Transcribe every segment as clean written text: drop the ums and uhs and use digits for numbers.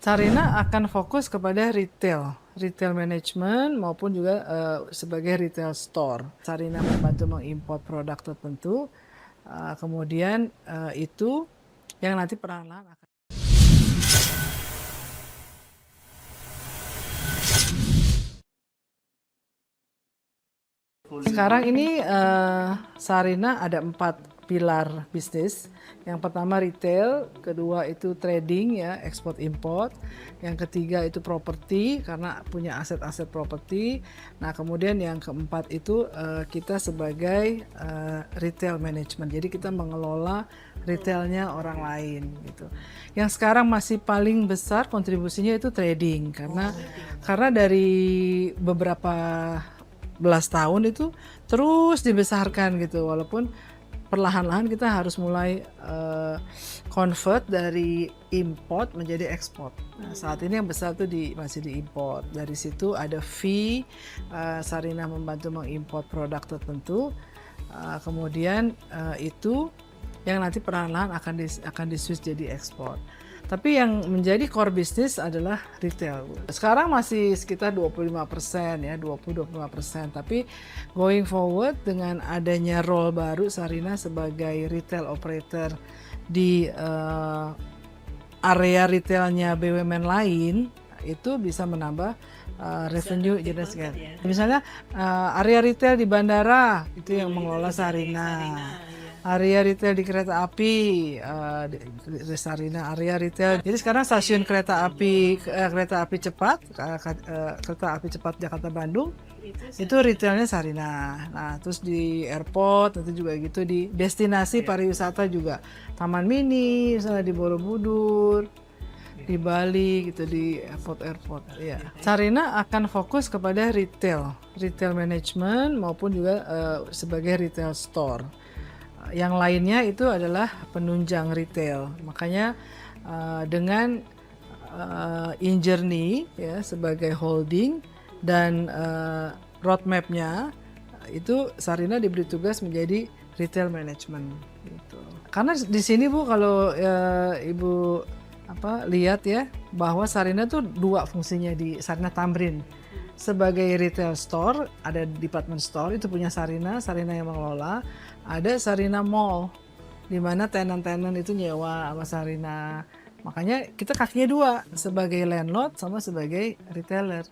Sarina akan fokus kepada retail management maupun juga sebagai retail store. Sarina membantu mengimport produk tertentu, kemudian itu yang nanti perlahan-lahan akan. Sekarang ini Sarina ada 4 pilar bisnis. Yang pertama retail, kedua itu trading ya, ekspor import. Yang ketiga itu properti karena punya aset-aset properti. Nah, kemudian yang keempat itu kita sebagai retail management. Jadi kita mengelola retailnya orang lain gitu. Yang sekarang masih paling besar kontribusinya itu trading karena dari beberapa belas tahun itu terus dibesarkan gitu, walaupun perlahan-lahan kita harus mulai convert dari import menjadi ekspor. Nah, saat ini yang besar tuh masih di import. Dari situ ada fee, Sarina membantu mengimport produk tertentu, kemudian itu yang nanti perlahan-lahan akan di-switch jadi ekspor. Tapi yang menjadi core bisnis adalah retail. Sekarang masih sekitar 25% ya, 20-25%. Tapi going forward dengan adanya role baru Sarina sebagai retail operator di area retailnya BUMN lain, itu bisa menambah revenue jenis kan. Misalnya area retail di bandara itu yang mengelola Sarina. Area retail di kereta api, di Sarina, area retail. Jadi sekarang stasiun kereta api cepat, kereta api cepat Jakarta Bandung, itu retailnya Sarina. Nah, terus di airport itu juga gitu, di destinasi pariwisata juga, Taman Mini, misalnya di Borobudur, di Bali gitu, di airport ya. Sarina akan fokus kepada retail management maupun juga sebagai retail store. Yang lainnya itu adalah penunjang retail. Makanya dengan InJourney ya sebagai holding dan roadmap-nya itu Sarina diberi tugas menjadi retail management gitu. Karena di sini Bu, kalau Ibu lihat ya, bahwa Sarina tuh dua fungsinya di Sarina Tamrin. Sebagai retail store, ada department store itu punya Sarina yang mengelola. Ada Sarina Mall, di mana tenan-tenan itu nyewa sama Sarina. Makanya kita kakinya dua, sebagai landlord sama sebagai retailer.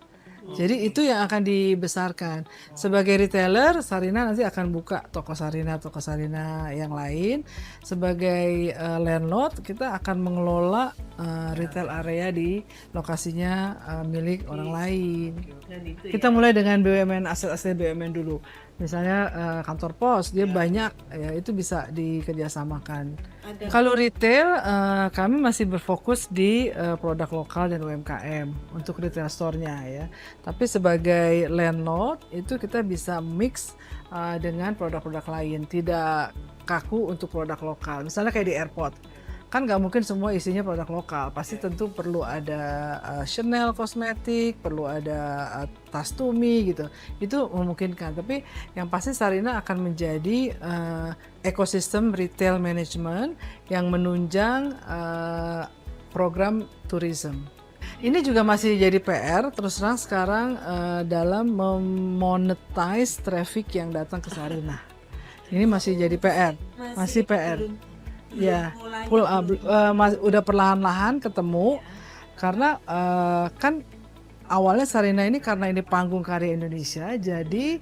Jadi itu yang akan dibesarkan. Sebagai retailer, Sarina nanti akan buka toko Sarina yang lain. Sebagai landlord, kita akan mengelola retail area di lokasinya milik orang lain. Kita mulai dengan BUMN, aset-aset BUMN dulu. Misalnya kantor pos, dia banyak ya, itu bisa dikerjasamakan. Kalau retail, kami masih berfokus di produk lokal dan UMKM untuk retail store-nya ya. Tapi sebagai landlord itu kita bisa mix dengan produk-produk lain, tidak kaku untuk produk lokal. Misalnya kayak di airport, kan nggak mungkin semua isinya produk lokal, pasti tentu perlu ada Chanel kosmetik, perlu ada tas Tumi gitu, itu memungkinkan. Tapi yang pasti Sarina akan menjadi ekosistem retail management yang menunjang program tourism. Ini juga masih jadi PR, terus terang sekarang dalam memonetize traffic yang datang ke Sarina. Ini masih jadi PR, masih PR. Ya, udah perlahan-lahan ketemu, karena kan awalnya Sarina ini karena ini panggung karya Indonesia, jadi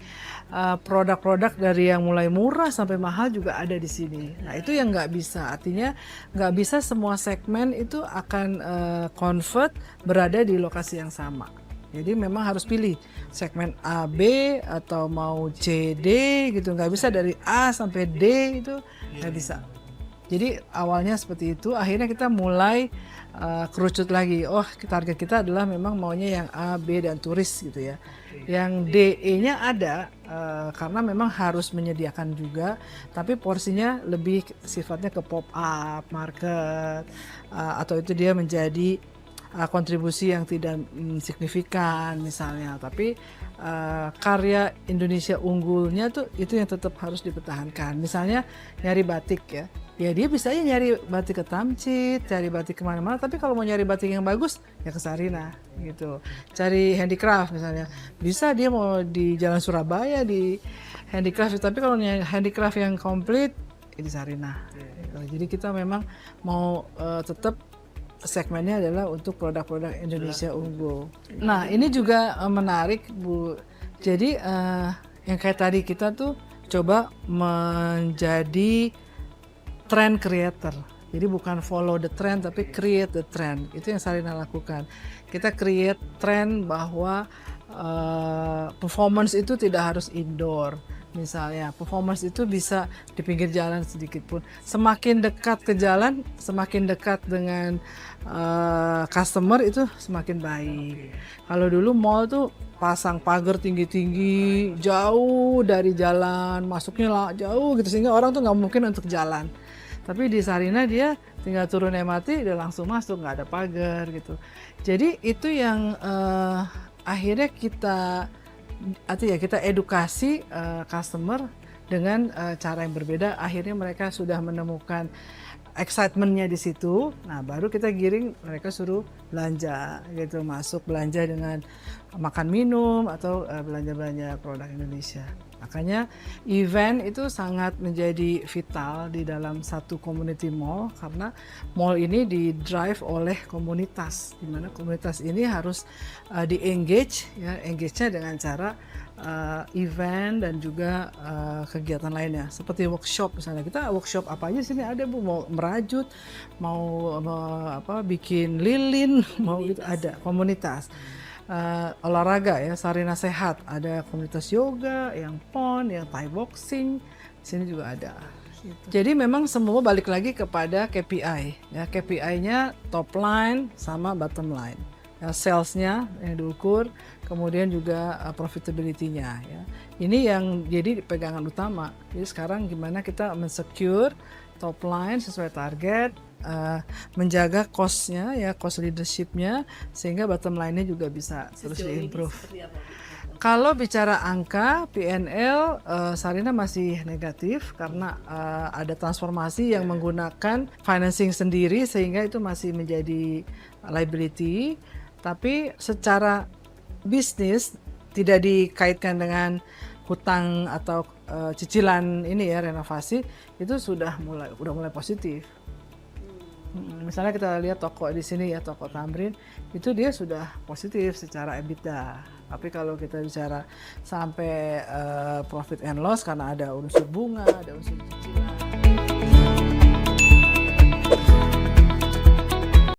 produk-produk dari yang mulai murah sampai mahal juga ada di sini. Nah, itu yang nggak bisa, artinya nggak bisa semua segmen itu akan convert berada di lokasi yang sama. Jadi memang harus pilih segmen A, B, atau mau C, D gitu. Nggak bisa dari A sampai D, itu nggak bisa. Jadi awalnya seperti itu, akhirnya kita mulai kerucut lagi. Oh, target kita adalah memang maunya yang A, B, dan turis gitu ya. Yang DE-nya ada karena memang harus menyediakan juga, tapi porsinya lebih sifatnya ke pop-up market, atau itu dia menjadi kontribusi yang tidak signifikan misalnya, tapi karya Indonesia unggulnya tuh itu yang tetap harus dipertahankan. Misalnya nyari batik ya, ya dia bisa aja nyari batik ke Tamcit, cari batik kemana-mana, tapi kalau mau nyari batik yang bagus ya ke Sarinah gitu. Cari handicraft misalnya, bisa dia mau di Jalan Surabaya di handicraft, tapi kalau nyari handicraft yang komplit ya di Sarinah. Gitu. Jadi kita memang mau tetap segmennya adalah untuk produk-produk Indonesia unggul. Nah ini juga menarik Bu. Jadi yang kayak tadi kita tuh coba menjadi trend creator. Jadi bukan follow the trend tapi create the trend. Itu yang Sarinah lakukan. Kita create trend bahwa performance itu tidak harus indoor. Misalnya performance itu bisa di pinggir jalan sedikit pun. Semakin dekat ke jalan, semakin dekat dengan customer itu semakin baik. Kalau dulu mall tuh pasang pagar tinggi-tinggi jauh dari jalan, masuknya lah jauh gitu sehingga orang tuh nggak mungkin untuk jalan. Tapi di Sarinah dia tinggal turun MRT dia langsung masuk, nggak ada pagar gitu. Jadi itu yang akhirnya kita edukasi customer dengan cara yang berbeda. Akhirnya mereka sudah menemukan excitementnya di situ. Nah baru kita giring mereka suruh belanja gitu, masuk belanja dengan makan minum atau belanja-belanja produk Indonesia. Makanya event itu sangat menjadi vital di dalam satu community mall karena mall ini di-drive oleh komunitas, di mana komunitas ini harus di-engage, ya, engage-nya dengan cara event dan juga kegiatan lainnya seperti workshop misalnya. Kita workshop apa aja sini ada Bu, mau merajut, mau bikin lilin, mau gitu ada komunitas. Olahraga ya, Sarinah Sehat, ada komunitas yoga, yang pon, yang Thai boxing, di sini juga ada. Gitu. Jadi memang semua balik lagi kepada KPI, ya KPI-nya top line sama bottom line, ya, sales-nya yang diukur, kemudian juga profitability-nya. Ya. Ini yang jadi pegangan utama. Jadi sekarang gimana kita men-secure top line sesuai target, menjaga cost-nya ya, cost leadership-nya sehingga bottom line-nya juga bisa terus diimprove. Kalau bicara angka P&L, Sarinah masih negatif karena ada transformasi yang menggunakan financing sendiri sehingga itu masih menjadi liability. Tapi secara bisnis tidak dikaitkan dengan hutang atau cicilan ini ya, renovasi itu sudah mulai positif. Misalnya kita lihat toko di sini ya, toko Tamrin itu dia sudah positif secara EBITDA. Tapi kalau kita bicara sampai profit and loss karena ada unsur bunga, ada unsur cicilan.